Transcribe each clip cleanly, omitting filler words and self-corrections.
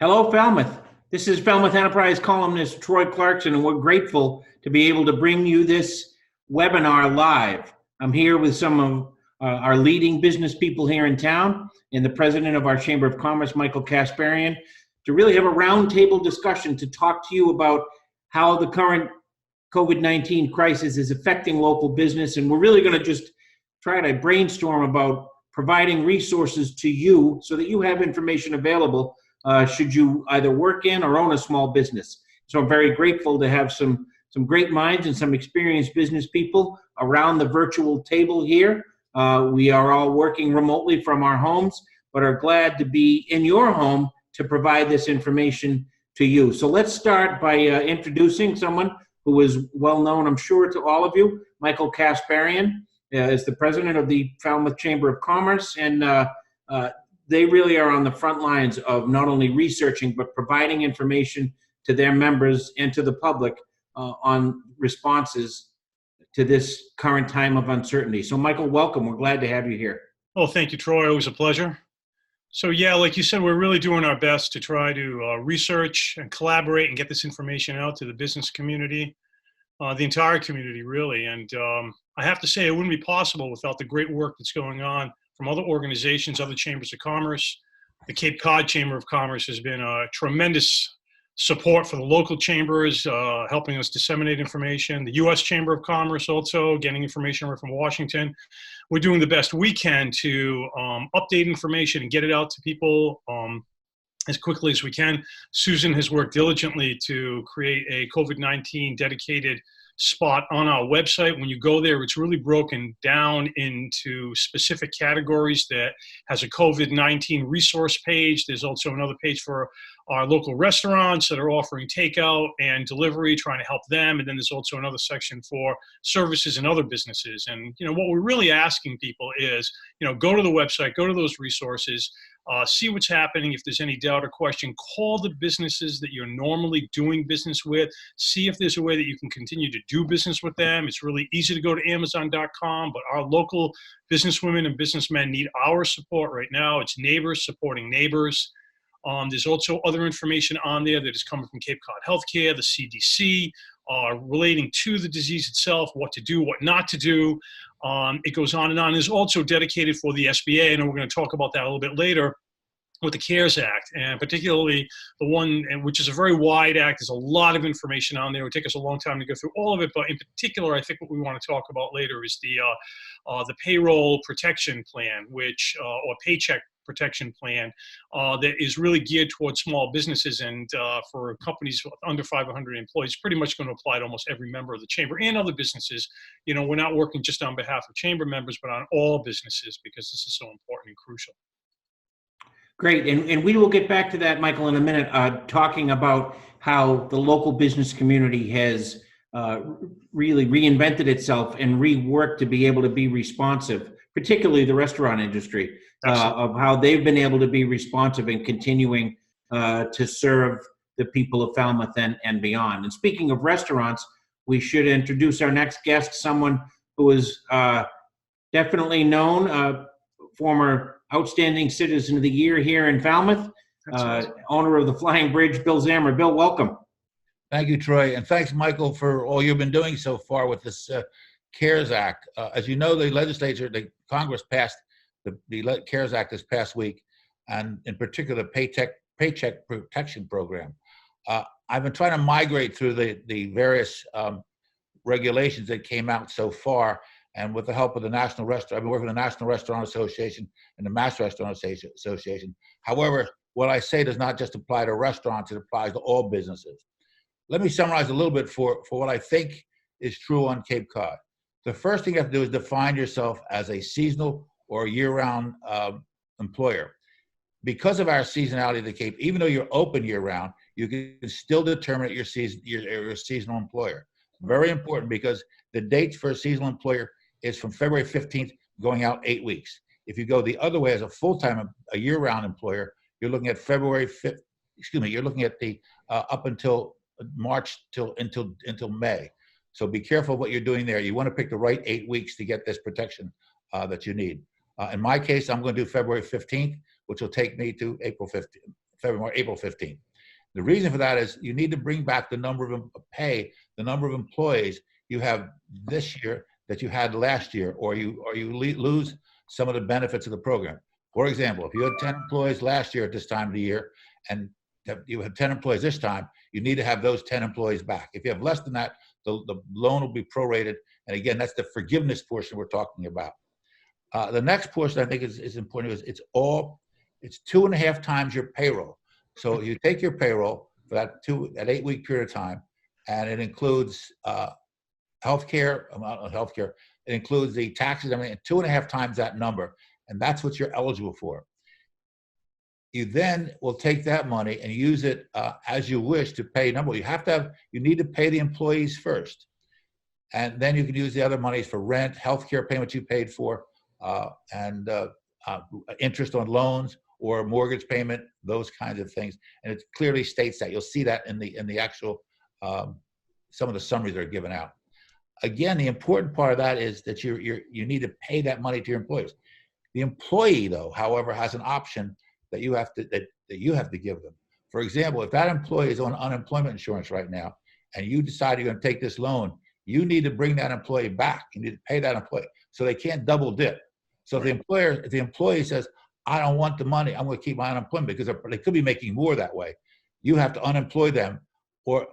Hello, Falmouth. This is Falmouth Enterprise columnist Troy Clarkson, and we're grateful to be able to bring you this webinar live. I'm here with some of our leading business people here in town and the president of our Chamber of Commerce, Michael Kasparian, to really have a roundtable discussion to talk to you about how the current COVID-19 crisis is affecting local business. And we're really going to just try to brainstorm about providing resources to you so that you have information available should you either work in or own a small business. So I'm very grateful to have some great minds and some experienced business people around the virtual table here. We are all working remotely from our homes, but are glad to be in your home to provide this information to you. So let's start by introducing someone who is well known, I'm sure, to all of you. Michael Kasparian is the president of the Falmouth Chamber of Commerce, and they really are on the front lines of not only researching, but providing information to their members and to the public on responses to this current time of uncertainty. So Michael, welcome. We're glad to have you here. Oh, thank you, Troy. Always a pleasure. So yeah, like you said, we're really doing our best to try to research and collaborate and get this information out to the business community, the entire community, really. And I have to say, it wouldn't be possible without the great work that's going on from other organizations, other chambers of commerce. The Cape Cod Chamber of Commerce has been a tremendous support for the local chambers, helping us disseminate information. The U.S. Chamber of Commerce also getting information from Washington. We're doing the best we can to update information and get it out to people as quickly as we can. Susan has worked diligently to create a COVID-19 dedicated spot on our website. When you go there, it's really broken down into specific categories that has a COVID-19 resource page. There's also another page for our local restaurants that are offering takeout and delivery, trying to help them. And then there's also another section for services and other businesses. And, what we're really asking people is, go to the website, go to those resources, see what's happening. If there's any doubt or question, call the businesses that you're normally doing business with. See if there's a way that you can continue to do business with them. It's really easy to go to Amazon.com, but our local businesswomen and businessmen need our support right now. It's neighbors supporting neighbors. There's also other information on there that is coming from Cape Cod Healthcare, the CDC, relating to the disease itself, what to do, what not to do. It goes on and on. It's also dedicated for the SBA, and we're going to talk about that a little bit later, with the CARES Act, and particularly the one, which is a very wide act. There's a lot of information on there. It would take us a long time to go through all of it, but in particular, I think what we want to talk about later is the payroll protection plan, which or paycheck protection plan that is really geared towards small businesses, and for companies with under 500 employees, pretty much going to apply to almost every member of the chamber and other businesses. We're not working just on behalf of chamber members, but on all businesses, because this is so important and crucial. Great, and we will get back to that, Michael, in a minute, talking about how the local business community has really reinvented itself and reworked to be able to be responsive, particularly the restaurant industry, of how they've been able to be responsive and continuing to serve the people of Falmouth and beyond. And speaking of restaurants, we should introduce our next guest, someone who is definitely known, former Outstanding Citizen of the Year here in Falmouth, owner of the Flying Bridge, Bill Zammer. Bill, welcome. Thank you, Troy, and thanks, Michael, for all you've been doing so far with this CARES Act. As you know, the Congress passed the CARES Act this past week, and in particular, the Paycheck Protection Program. I've been trying to migrate through the various regulations that came out so far, and with the help of the National Restaurant, I've been working with the National Restaurant Association and the Mass Restaurant Association. However, what I say does not just apply to restaurants, it applies to all businesses. Let me summarize a little bit for what I think is true on Cape Cod. The first thing you have to do is define yourself as a seasonal or year-round employer. Because of our seasonality of the Cape, even though you're open year-round, you can still determine that you're a seasonal employer. Very important, because the date for a seasonal employer is from February 15th going out 8 weeks. If you go the other way as a full-time, a year-round employer, you're looking at February 5th, you're looking at the up until March until May. So be careful what you're doing there. You want to pick the right 8 weeks to get this protection that you need. In my case, I'm going to do February 15th, which will take me to April April 15th. The reason for that is you need to bring back the number of the number of employees you have this year that you had last year, or you lose some of the benefits of the program. For example, if you had 10 employees last year at this time of the year, and you have 10 employees this time, you need to have those 10 employees back. If you have less than that, the loan will be prorated. And again, that's the forgiveness portion we're talking about. The next portion I think is important. It's 2.5 times your payroll. So you take your payroll for that 8-week period of time, and it includes healthcare. It includes the taxes, everything, 2.5 times that number, and that's what you're eligible for. You then will take that money and use it as you wish to pay number. You need to pay the employees first, and then you can use the other monies for rent, healthcare payment you paid for, and interest on loans or mortgage payment, those kinds of things. And it clearly states that. You'll see that in the actual some of the summaries that are given out. Again, the important part of that is that you need to pay that money to your employees. The employee, though, however, has an option that you have to give them. For example, if that employee is on unemployment insurance right now, and you decide you're going to take this loan, you need to bring that employee back. You need to pay that employee, so they can't double dip. So if the employee says, "I don't want the money, I'm going to keep my unemployment," because they could be making more that way, you have to unemploy them or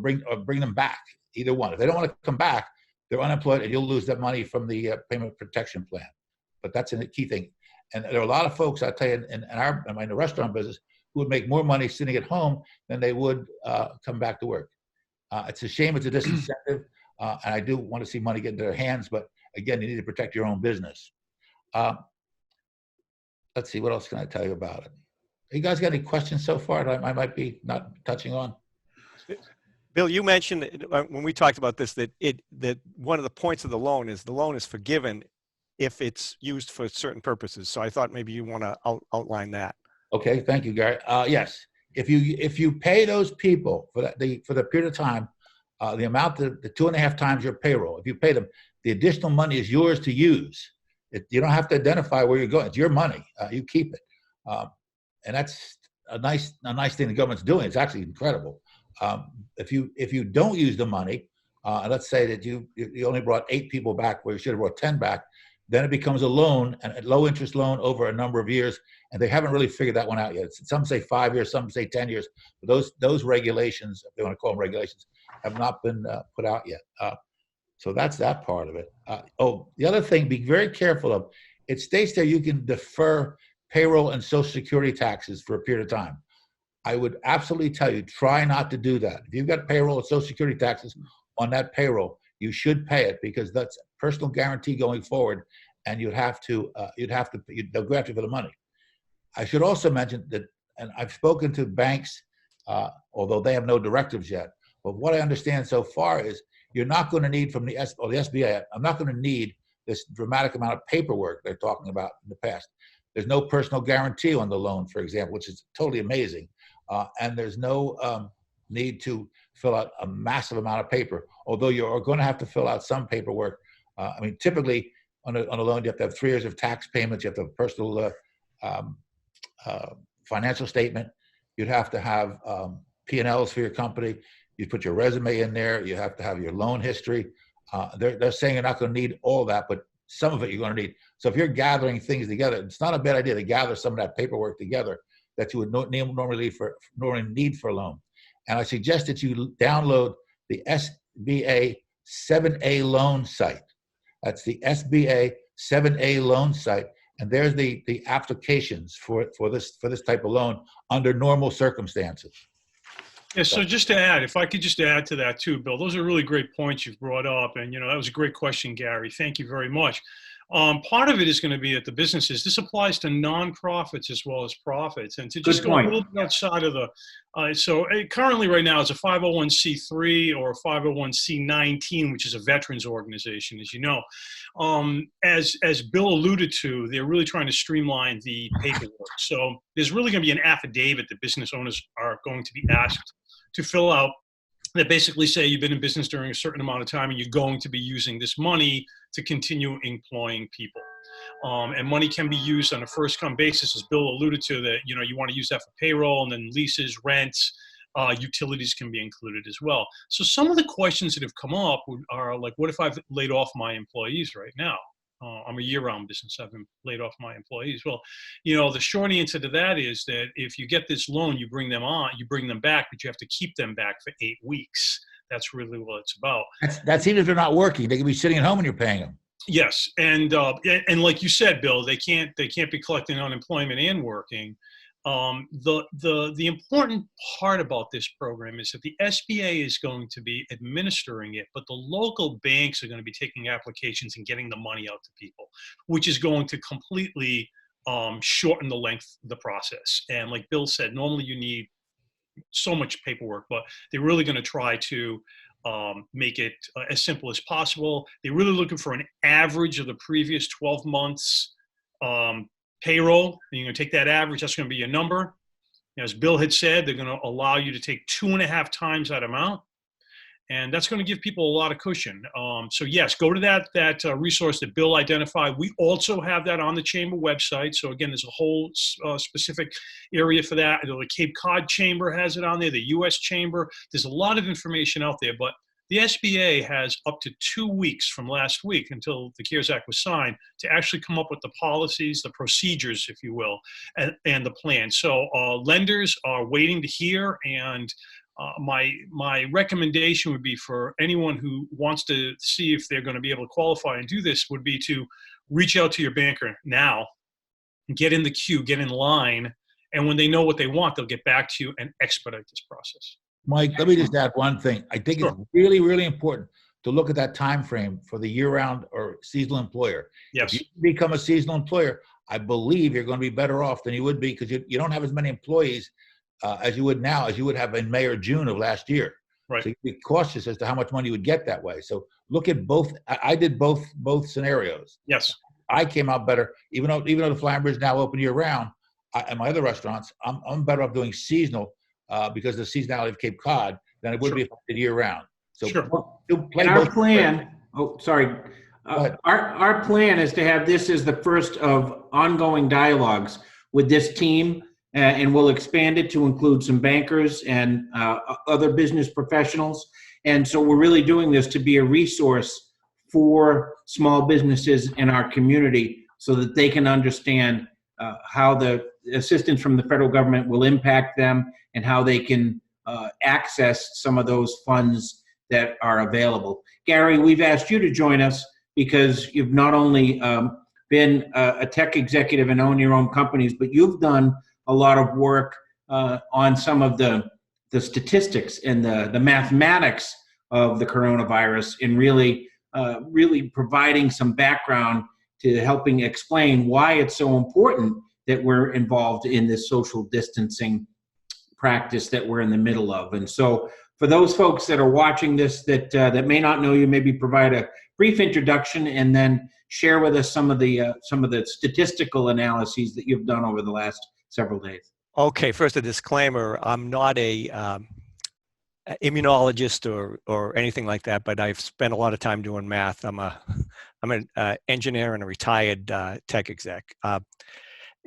bring them back. Either one. If they don't want to come back, they're unemployed, and you'll lose that money from the payment protection plan. But that's a key thing. And there are a lot of folks, I tell you, in the restaurant business, who would make more money sitting at home than they would come back to work. It's a shame. It's a disincentive, and I do want to see money get into their hands. But again, you need to protect your own business. Let's see, what else can I tell you about it? You guys got any questions so far that I might be not touching on? Bill, you mentioned when we talked about this that one of the points of the loan is forgiven if it's used for certain purposes. So I thought maybe you want to outline that. Okay, thank you, Gary. Yes, if you pay those people for the period of time, the amount, the 2.5 times your payroll, if you pay them, the additional money is yours to use. You don't have to identify where you're going. It's your money. You keep it, and that's a nice thing the government's doing. It's actually incredible. If you don't use the money, and let's say that you only brought 8 people back where you should have brought 10 back, then it becomes a loan, and a low interest loan over a number of years, and they haven't really figured that one out yet. Some say 5 years, some say 10 years. But those regulations, if they want to call them regulations, have not been put out yet. So that's that part of it. The other thing, be very careful of, it states there you can defer payroll and Social Security taxes for a period of time. I would absolutely tell you, try not to do that. If you've got payroll and Social Security taxes on that payroll, you should pay it, because that's a personal guarantee going forward, and they'll go after you for the money. I should also mention that, and I've spoken to banks, although they have no directives yet, but what I understand so far is you're not going to need from the SBA, I'm not going to need this dramatic amount of paperwork they're talking about in the past. There's no personal guarantee on the loan, for example, which is totally amazing. And there's no need to fill out a massive amount of paper, although you're going to have to fill out some paperwork. I mean, typically on a loan, you have to have 3 years of tax payments. You have to have a personal financial statement. You'd have to have P&Ls for your company. You put your resume in there. You have to have your loan history. They're saying you're not going to need all that, but some of it you're going to need. So if you're gathering things together, it's not a bad idea to gather some of that paperwork together that you would normally need for a loan. And I suggest that you download the SBA 7A loan site. That's the SBA 7A loan site, and there's the applications for this type of loan under normal circumstances. Yeah, so just to add, if I could just add to that too, Bill, those are really great points you've brought up. And, that was a great question, Gary. Thank you very much. Part of it is going to be at the businesses. This applies to nonprofits as well as profits. And to just go a little bit outside of currently right now it's a 501c3 or a 501c19, which is a veterans organization, as you know. As Bill alluded to, they're really trying to streamline the paperwork. So there's really going to be an affidavit that business owners are going to be asked to fill out that basically say you've been in business during a certain amount of time and you're going to be using this money to continue employing people. And money can be used on a first-come basis, as Bill alluded to, that, you know, you want to use that for payroll, and then leases, rents, utilities can be included as well. So some of the questions that have come up are like, what if I've laid off my employees right now? I'm a year-round business. I've laid off my employees. Well, you know, the short answer to that is that if you get this loan, you bring them on, you bring them back, but you have to keep them back for 8 weeks. That's really what it's about. That's even if they're not working. They can be sitting at home and you're paying them. Yes, and like you said, Bill, they can't be collecting unemployment and working. The important part about this program is that the SBA is going to be administering it, but the local banks are going to be taking applications and getting the money out to people, which is going to completely shorten the length of the process. And like Bill said, normally you need so much paperwork, but they're really going to try to make it as simple as possible. They're really looking for an average of the previous 12 months payroll, and you're going to take that average. That's going to be your number. As Bill had said, they're going to allow you to take 2.5 times that amount, and that's going to give people a lot of cushion. So yes, go to that resource that Bill identified. We also have that on the Chamber website. So again, there's a whole specific area for that. The Cape Cod Chamber has it on there, the U.S. Chamber. There's a lot of information out there, but the SBA has up to 2 weeks from last week until the CARES Act was signed to actually come up with the policies, the procedures, if you will, and the plan. So lenders are waiting to hear, and my recommendation would be for anyone who wants to see if they're going to be able to qualify and do this would be to reach out to your banker now, get in the queue, get in line, and when they know what they want, they'll get back to you and expedite this process. Mike, let me just add one thing. I think Sure. it's really, really important to look at that time frame for the year-round or seasonal employer. Yes. If you become a seasonal employer, I believe you're going to be better off than you would be because you don't have as many employees as you would now, as you would have in May or June of last year. Right. So you'd be cautious as to how much money you would get that way. So look at both. I did both scenarios. Yes. I came out better, even though the Flying Bridge is now open year-round. And my other restaurants, I'm better off doing seasonal because of the seasonality of Cape Cod than it would be if I did year-round. So Sure. And our plan, our plan is to have this as the first of ongoing dialogues with this team, and we'll expand it to include some bankers and other business professionals. And so we're really doing this to be a resource for small businesses in our community so that they can understand how the assistance from the federal government will impact them and how they can access some of those funds that are available. Gary, we've asked you to join us because you've not only been a tech executive and own your own companies, but you've done a lot of work on some of the statistics and the mathematics of the coronavirus, and really providing some background to helping explain why it's so important that we're involved in this social distancing practice that we're in the middle of. And so for those folks that are watching this that may not know you, maybe provide a brief introduction and then share with us some of the statistical analyses that you've done over the last several days. Okay, first a disclaimer. I'm not a immunologist or anything like that, but I've spent a lot of time doing math. I'm an engineer and a retired tech exec.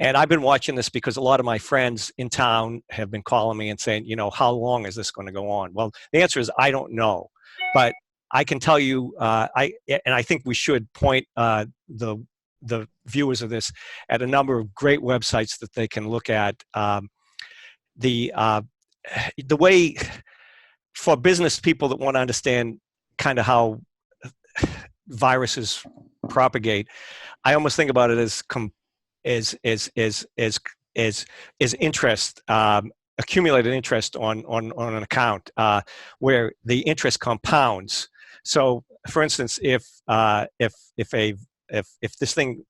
And I've been watching this because a lot of my friends in town have been calling me and saying, you know, how long is this going to go on? Well, the answer is I don't know, but I can tell you, I think we should point the viewers of this at a number of great websites that they can look at. The way for business people that want to understand kind of how viruses propagate, I almost think about it as interest, accumulated interest on an account, where the interest compounds. So, for instance, if this thing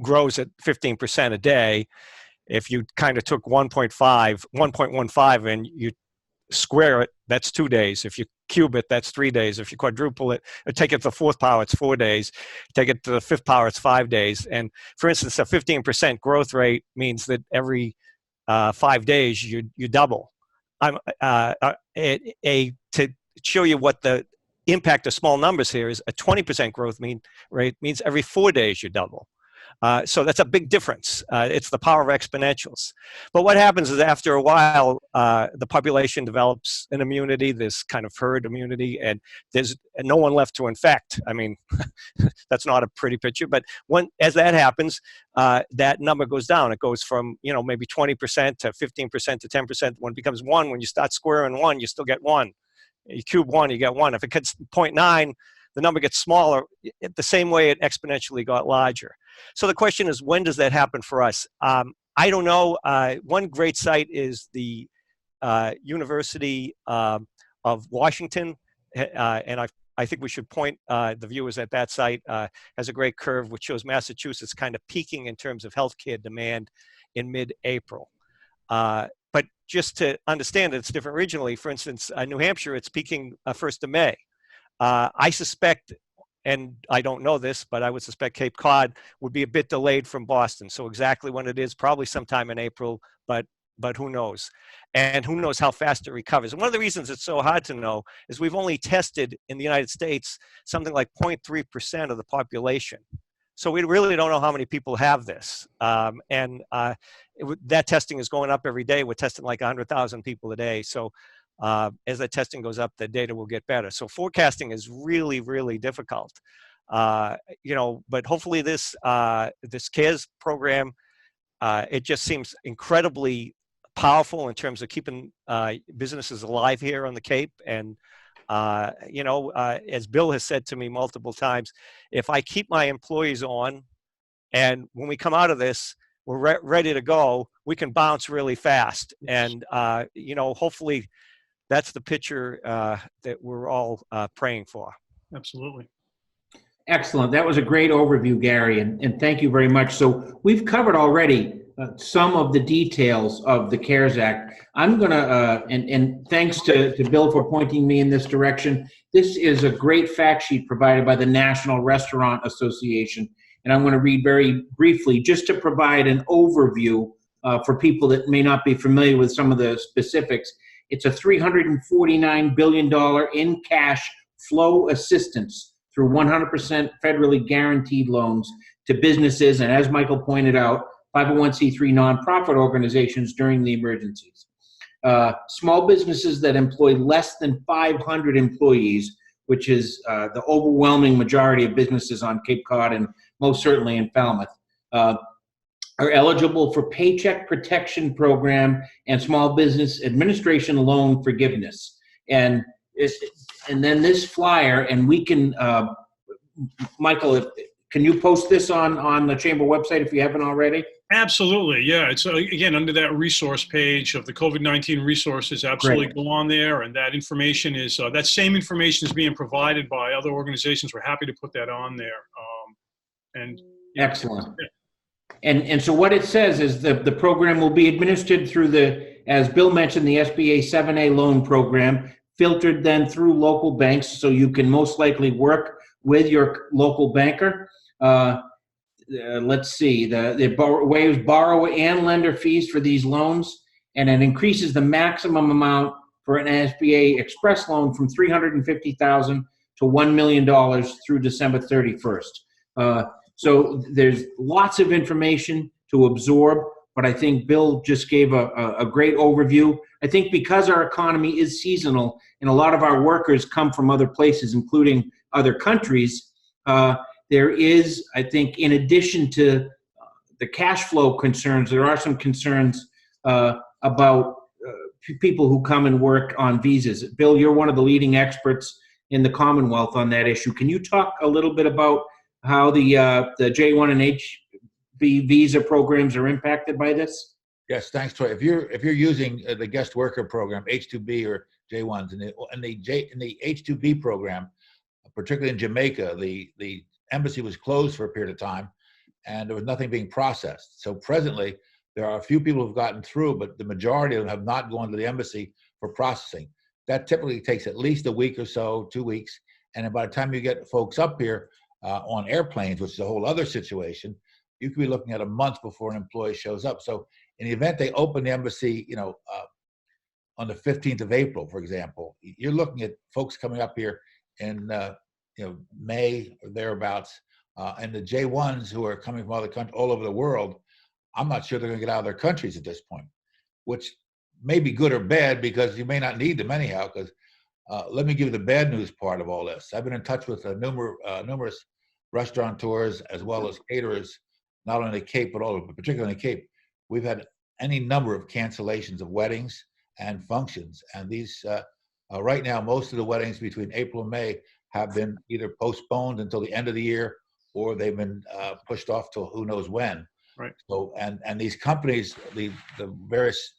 grows at 15% a day, if you kind of took 1.15 and you square it, that's 2 days. If you cube it, that's 3 days. If you quadruple it, or take it to the fourth power, it's 4 days. Take it to the fifth power, it's 5 days. And for instance, a 15% growth rate means that every 5 days you double. To show you what the impact of small numbers here is, a 20% growth rate means every 4 days you double. So that's a big difference. It's the power of exponentials. But what happens is after a while, the population develops an immunity, this kind of herd immunity, and there's no one left to infect. I mean, that's not a pretty picture, but as that happens, that number goes down. It goes from, maybe 20% to 15% to 10%. When it becomes 1, when you start squaring 1, you still get 1. You cube 1, you get 1. If it gets 0.9, the number gets smaller, the same way it exponentially got larger. So the question is, when does that happen for us? I don't know. One great site is the University of Washington, and I think we should point the viewers at that site. Has a great curve which shows Massachusetts kind of peaking in terms of healthcare demand in mid-April. But just to understand, it's different regionally. For instance, New Hampshire, it's peaking 1st of May. I suspect, and I don't know this, but I would suspect Cape Cod would be a bit delayed from Boston. So exactly when it is, probably sometime in April, but who knows? And who knows how fast it recovers? And one of the reasons it's so hard to know is we've only tested in the United States something like 0.3% of the population. So we really don't know how many people have this. That testing is going up every day. We're testing like 100,000 people a day. So as that testing goes up, the data will get better. So forecasting is really, really difficult. But hopefully this CARES program, it just seems incredibly powerful in terms of keeping businesses alive here on the Cape. And as Bill has said to me multiple times, if I keep my employees on, and when we come out of this, we're ready to go, we can bounce really fast. And hopefully that's the picture that we're all praying for. Absolutely. Excellent. That was a great overview, Gary, and thank you very much. So we've covered already some of the details of the CARES Act. I'm going to, and thanks to Bill for pointing me in this direction, this is a great fact sheet provided by the National Restaurant Association, and I'm going to read very briefly just to provide an overview for people that may not be familiar with some of the specifics. It's a $349 billion in cash flow assistance through 100% federally guaranteed loans to businesses, and as Michael pointed out, 501c3 nonprofit organizations during the emergencies. Small businesses that employ less than 500 employees, which is the overwhelming majority of businesses on Cape Cod and most certainly in Falmouth, are eligible for Paycheck Protection Program and Small Business Administration Loan Forgiveness. And then this flyer, and we can, Michael, can you post this on the Chamber website if you haven't already? Absolutely, yeah. It's again under that resource page of the COVID-19 resources. Absolutely, Great. Go on there, and that information is that same information is being provided by other organizations. We're happy to put that on there. Excellent. And so what it says is the program will be administered through as Bill mentioned, the SBA 7A loan program, filtered then through local banks, so you can most likely work with your local banker. Let's see, it waives borrower and lender fees for these loans, and it increases the maximum amount for an SBA Express loan from $350,000 to $1 million through December 31st. So there's lots of information to absorb, but I think Bill just gave a great overview. I think because our economy is seasonal and a lot of our workers come from other places, including other countries, there is, I think, in addition to the cash flow concerns, there are some concerns about people who come and work on visas. Bill, you're one of the leading experts in the Commonwealth on that issue. Can you talk a little bit about how the J1 and HB visa programs are impacted by this? Yes, thanks, Troy. If you're using the guest worker program, H2B or J1s, in the H2B program, particularly in Jamaica, the embassy was closed for a period of time, and there was nothing being processed. So presently, there are a few people who've gotten through, but the majority of them have not gone to the embassy for processing. That typically takes at least a week or so, 2 weeks, and by the time you get folks up here on airplanes, which is a whole other situation, you could be looking at a month before an employee shows up. So in the event they open the embassy, on the 15th of April, for example, you're looking at folks coming up here in May or thereabouts And the J1s who are coming from other countries all over the world, I'm not sure they're going to get out of their countries at this point, which may be good or bad because you may not need them anyhow. Because let me give you the bad news part of all this. I've been in touch with numerous restaurateurs as well as caterers, not only the Cape, but particularly in the Cape. We've had any number of cancellations of weddings and functions. And these, right now, most of the weddings between April and May have been either postponed until the end of the year or they've been pushed off till who knows when. Right. So, and these companies, the various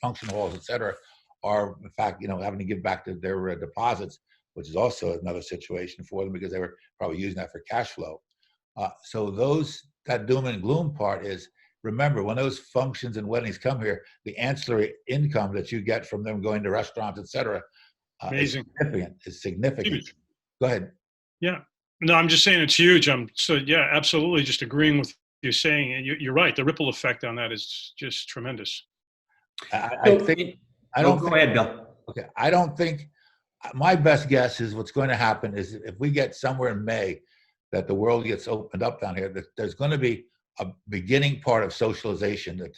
function halls, et cetera, are in fact, having to give back their deposits, which is also another situation for them because they were probably using that for cash flow. So that doom and gloom part is, remember, when those functions and weddings come here, the ancillary income that you get from them going to restaurants, et cetera, is significant. Huge. Go ahead. Yeah. No, I'm just saying it's huge. Yeah, absolutely just agreeing with you saying, and you're right. The ripple effect on that is just tremendous. I think. Go ahead, Bill. Okay. I don't think, my best guess is what's going to happen is if we get somewhere in May that the world gets opened up down here, that there's going to be a beginning part of socialization, that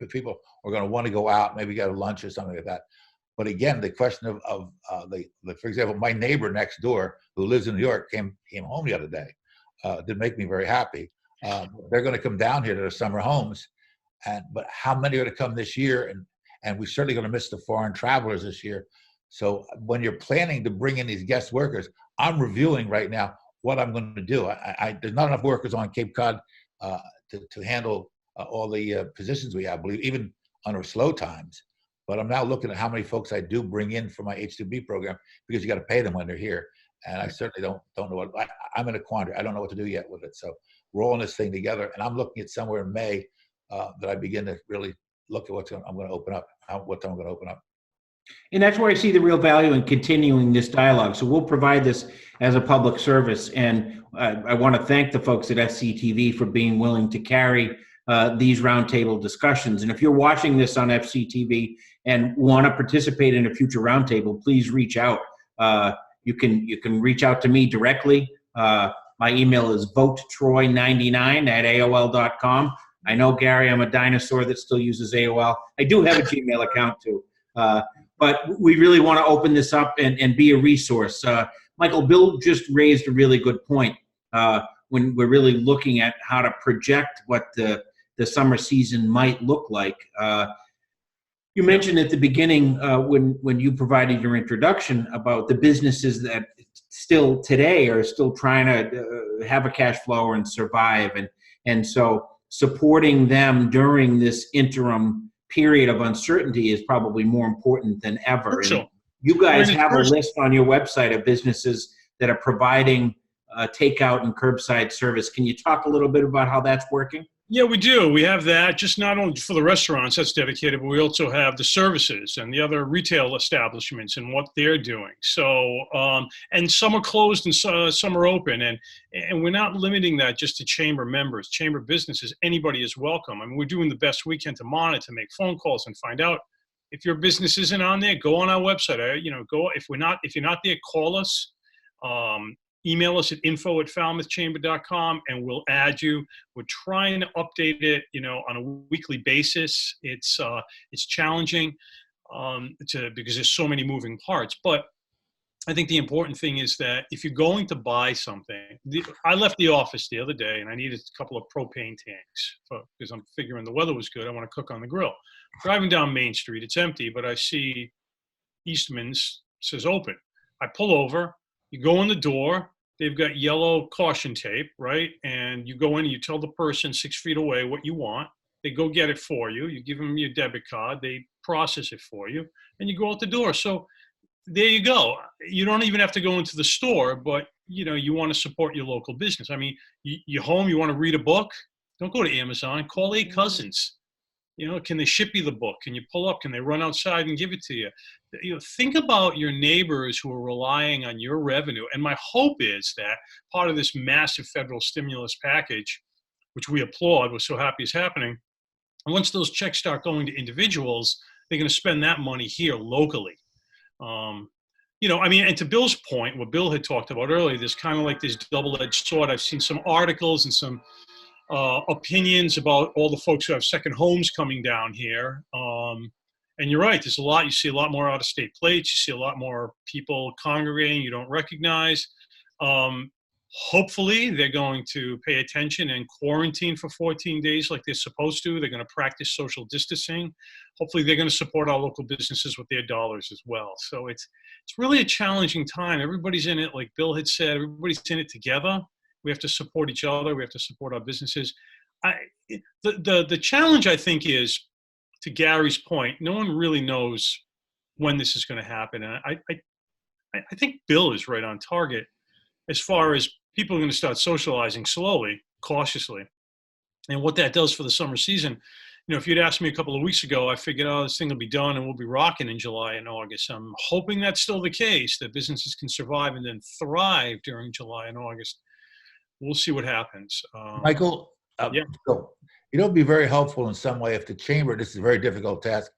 people are going to want to go out, maybe go to lunch or something like that. But again, the question of for example, my neighbor next door who lives in New York came home the other day. Did make me very happy. They're going to come down here to their summer homes, but how many are going to come this year? And we're certainly going to miss the foreign travelers this year. So when you're planning to bring in these guest workers, I'm reviewing right now what I'm going to do. There's not enough workers on Cape Cod to handle all the positions we have, I believe, even under slow times. But I'm now looking at how many folks I do bring in for my H-2B program because you got to pay them when they're here. And I certainly don't know what, I'm in a quandary. I don't know what to do yet with it. So we're all in this thing together. And I'm looking at somewhere in May that I begin to really look at what I'm going to open up, what time I'm going to open up. And that's where I see the real value in continuing this dialogue. So we'll provide this as a public service. And I want to thank the folks at FCTV for being willing to carry these roundtable discussions. And if you're watching this on FCTV and want to participate in a future roundtable, please reach out. You can reach out to me directly. My email is votetroy99@AOL.com. I know, Gary, I'm a dinosaur that still uses AOL. I do have a Gmail account too. But we really want to open this up and be a resource. Michael, Bill just raised a really good point when we're really looking at how to project what the summer season might look like. You mentioned at the beginning when you provided your introduction about the businesses that still today are still trying to have a cash flow and survive. And so supporting them during this interim period of uncertainty is probably more important than ever. Sure. You guys have a list on your website of businesses that are providing takeout and curbside service. Can you talk a little bit about how that's working? Yeah, we do. We have that, just not only for the restaurants, that's dedicated, but we also have the services and the other retail establishments and what they're doing. So, and some are closed and some are open. And we're not limiting that just to chamber members. Chamber businesses, anybody is welcome. I mean, we're doing the best we can to monitor, make phone calls and find out. If your business isn't on there, go on our website. If you're not there, call us. Email us at info@falmouthchamber.com and we'll add you. We're trying to update it, on a weekly basis. It's challenging because there's so many moving parts. But I think the important thing is that if you're going to buy something, I left the office the other day and I needed a couple of propane tanks because I'm figuring the weather was good. I want to cook on the grill. Driving down Main Street, it's empty, but I see Eastman's says open. I pull over. You go in the door, they've got yellow caution tape, right? And you go in and you tell the person 6 feet away what you want. They go get it for you. You give them your debit card. They process it for you. And you go out the door. So there you go. You don't even have to go into the store, but, you want to support your local business. I mean, you're home, you want to read a book? Don't go to Amazon. Call 8 cousins. Can they ship you the book? Can you pull up? Can they run outside and give it to you? Think about your neighbors who are relying on your revenue. And my hope is that part of this massive federal stimulus package, which we applaud, we're so happy is happening, and once those checks start going to individuals, they're going to spend that money here locally. I mean, and to Bill's point, what Bill had talked about earlier, there's kind of like this double-edged sword. I've seen some articles and some opinions about all the folks who have second homes coming down here. And you're right, there's a lot. You see a lot more out-of-state plates. You see a lot more people congregating you don't recognize. Hopefully, they're going to pay attention and quarantine for 14 days like they're supposed to. They're going to practice social distancing. Hopefully, they're going to support our local businesses with their dollars as well. So it's really a challenging time. Everybody's in it, like Bill had said, everybody's in it together. We have to support each other. We have to support our businesses. The challenge, I think, is, to Gary's point, no one really knows when this is going to happen. And I think Bill is right on target as far as people are going to start socializing slowly, cautiously. And what that does for the summer season, if you'd asked me a couple of weeks ago, I figured, this thing will be done and we'll be rocking in July and August. I'm hoping that's still the case, that businesses can survive and then thrive during July and August. We'll see what happens. Michael, yeah. So, it'd be very helpful in some way if the chamber, this is a very difficult task,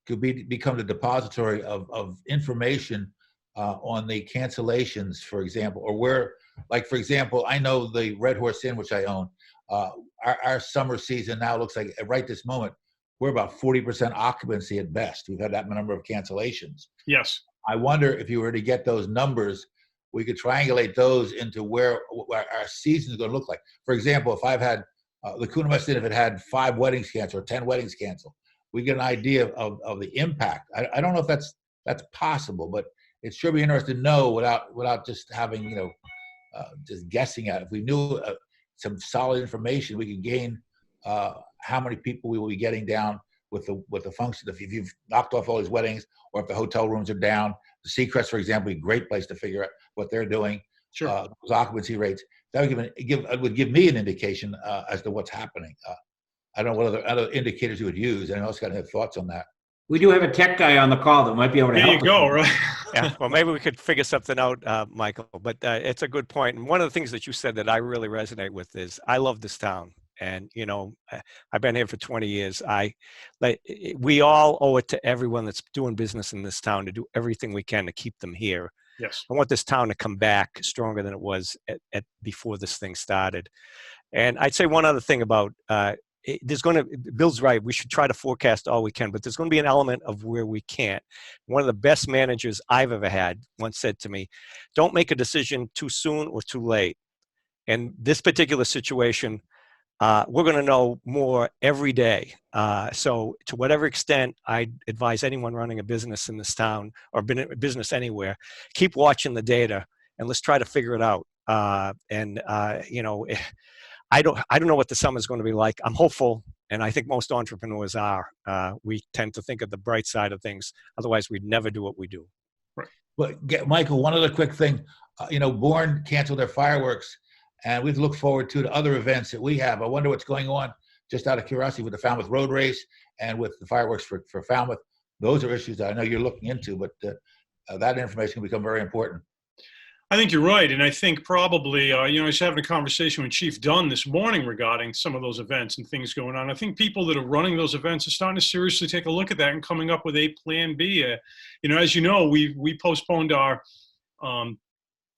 could become the depository of information on the cancellations, for example, or where, like, for example, I know the Red Horse Inn, which I own, our summer season now looks like, right this moment, we're about 40% occupancy at best. We've had that number of cancellations. Yes. I wonder if you were to get those numbers, we could triangulate those into where our season is going to look like. For example, if I've had the Kuna West Inn, if it had 5 weddings canceled or 10 weddings canceled, we get an idea of the impact. I don't know if that's possible, but it sure be interesting to know without just having, just guessing at it. If we knew some solid information, we could gain how many people we will be getting down with the function. If you've knocked off all these weddings, or if the hotel rooms are down, the Seacrest, for example, would be a great place to figure out what they're doing. Sure. Those occupancy rates, that would give me an indication as to what's happening. I don't know what other indicators you would use. Anyone else got any thoughts on that? We do have a tech guy on the call that might be able to There help. you go, right? Yeah, well, maybe we could figure something out, Michael, but it's a good point. And one of the things that you said that I really resonate with is I love this town. And, I've been here for 20 years. We all owe it to everyone that's doing business in this town to do everything we can to keep them here. Yes. I want this town to come back stronger than it was before this thing started. And I'd say one other thing about, Bill's right, we should try to forecast all we can, but there's going to be an element of where we can't. One of the best managers I've ever had once said to me, don't make a decision too soon or too late. And this particular situation, we're going to know more every day. So to whatever extent I advise anyone running a business in this town or a business anywhere, keep watching the data and let's try to figure it out. I don't know what the summer is going to be like. I'm hopeful, and I think most entrepreneurs are. We tend to think of the bright side of things. Otherwise, we'd never do what we do. Right. But Michael, one other quick thing. Bourne canceled their fireworks, and we've looked forward to the other events that we have. I wonder what's going on, just out of curiosity, with the Falmouth Road Race and with the fireworks for Falmouth. Those are issues that I know you're looking into, but that information can become very important. I think you're right. And I think probably, I was having a conversation with Chief Dunn this morning regarding some of those events and things going on. I think people that are running those events are starting to seriously take a look at that and coming up with a plan B. As you know, we postponed our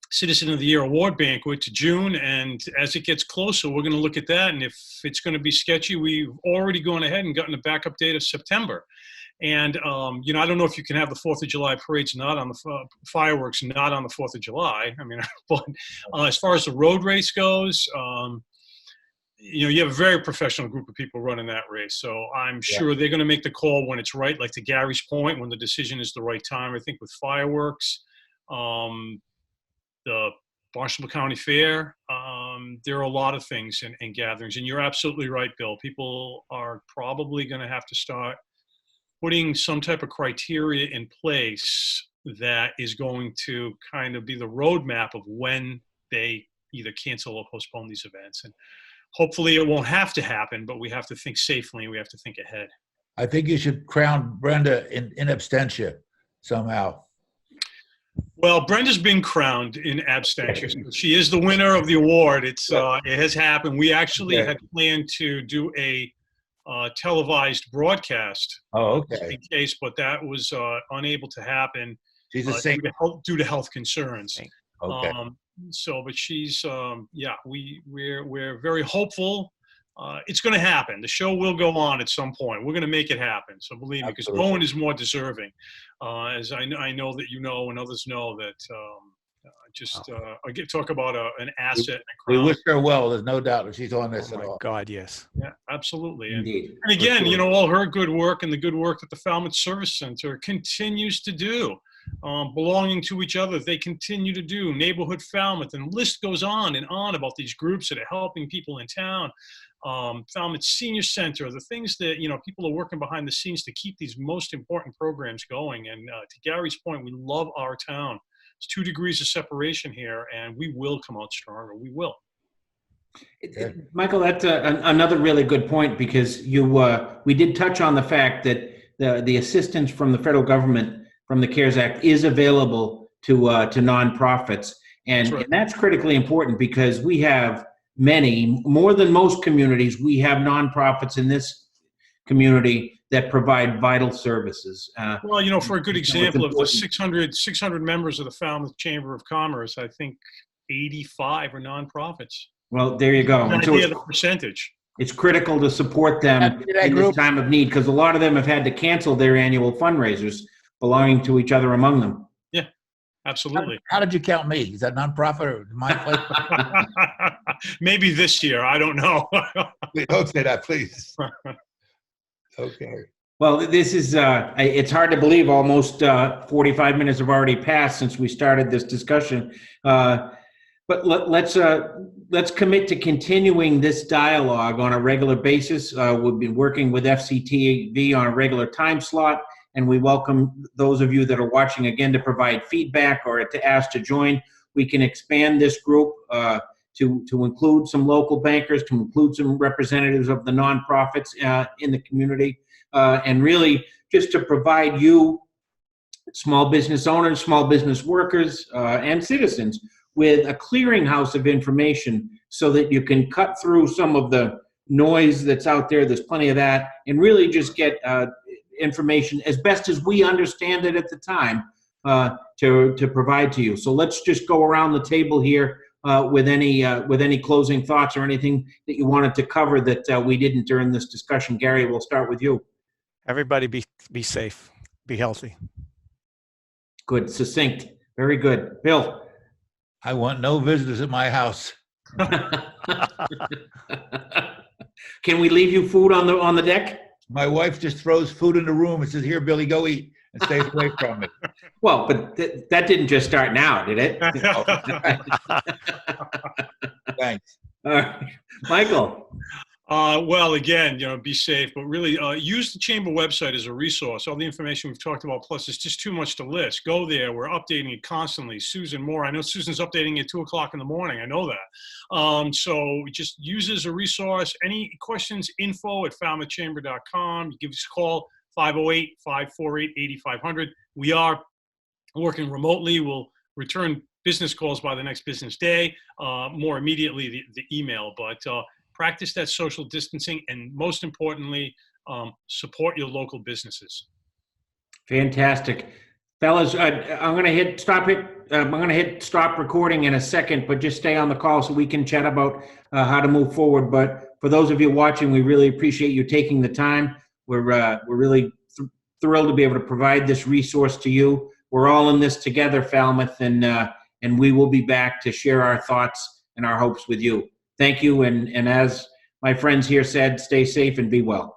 Citizen of the Year award banquet to June. And as it gets closer, we're going to look at that. And if it's going to be sketchy, we've already gone ahead and gotten a backup date of September. And, I don't know if you can have the 4th of July parades not on the fireworks, not on the 4th of July. I mean, but as far as the road race goes, you have a very professional group of people running that race. So I'm sure they're going to make the call when it's right, like to Gary's point, when the decision is the right time. I think with fireworks, the Barnstable County Fair, there are a lot of things and gatherings. And you're absolutely right, Bill. People are probably going to have to start putting some type of criteria in place that is going to kind of be the roadmap of when they either cancel or postpone these events. And hopefully it won't have to happen, but we have to think safely and we have to think ahead. I think you should crown Brenda in absentia somehow. Well, Brenda's been crowned in absentia. She is the winner of the award. It has happened. We actually had planned to do a televised broadcast in case, but that was unable to happen. She's a saint. due to health concerns. Okay. But she's, we're very hopeful. It's going to happen. The show will go on at some point. We're going to make it happen. So believe me, because Owen is more deserving, as I know that you know and others know that. Talk about an asset. We wish her well. There's no doubt that she's on this at all. Oh my God, yes. Yeah, absolutely. Indeed. And again, For sure. all her good work and the good work that the Falmouth Service Center continues to do, belonging to each other, they continue to do. Neighborhood Falmouth, and the list goes on and on about these groups that are helping people in town. Falmouth Senior Center, the things that, people are working behind the scenes to keep these most important programs going. And to Gary's point, we love our town. It's 2 degrees of separation here, and we will come out stronger. We will. Michael, that's another really good point, because we did touch on the fact that the assistance from the federal government from the CARES Act is available to nonprofits, and that's critically important, because we have more than most communities. We have nonprofits in this community that provide vital services. For a good example of the 600 members of the Falmouth Chamber of Commerce, I think 85 are nonprofits. Well, there you go. An idea of the percentage. It's critical to support them in this time of need, because a lot of them have had to cancel their annual fundraisers belonging to each other among them. Yeah, absolutely. How did you count me? Is that nonprofit or my place? Maybe this year. I don't know. Don't say that, please. Okay. Well, this is, it's hard to believe almost 45 minutes have already passed since we started this discussion. But let's commit to continuing this dialogue on a regular basis. We've been working with FCTV on a regular time slot, and we welcome those of you that are watching again to provide feedback or to ask to join. We can expand this group to include some local bankers, to include some representatives of the nonprofits in the community, and really just to provide you, small business owners, small business workers, and citizens, with a clearinghouse of information so that you can cut through some of the noise that's out there. There's plenty of that, and really just get information as best as we understand it at the time to provide to you. So let's just go around the table here with any closing thoughts or anything that you wanted to cover that we didn't during this discussion. Gary, we'll start with you. Everybody be safe, be healthy. Good, succinct, very good. Bill. I want no visitors at my house. Can we leave you food on the deck? My wife just throws food in the room and says, "Here, Billy, go eat," and stays away from it. Well, but that didn't just start now, did it? Thanks. Michael. Well, again, be safe, but really use the Chamber website as a resource. All the information we've talked about, plus it's just too much to list. Go there. We're updating it constantly. Susan Moore, I know Susan's updating it at 2 o'clock in the morning. I know that. So just use it as a resource. Any questions, info@falmouthchamber.com. You give us a call, 508-548-8500. We are working remotely. We'll return business calls by the next business day, more immediately the email, but practice that social distancing, and most importantly, support your local businesses. Fantastic. Fellas, I'm going to hit stop recording in a second, but just stay on the call so we can chat about how to move forward. But for those of you watching, we really appreciate you taking the time. We're really thrilled to be able to provide this resource to you. We're all in this together, Falmouth, and we will be back to share our thoughts and our hopes with you. Thank you, and as my friends here said, stay safe and be well.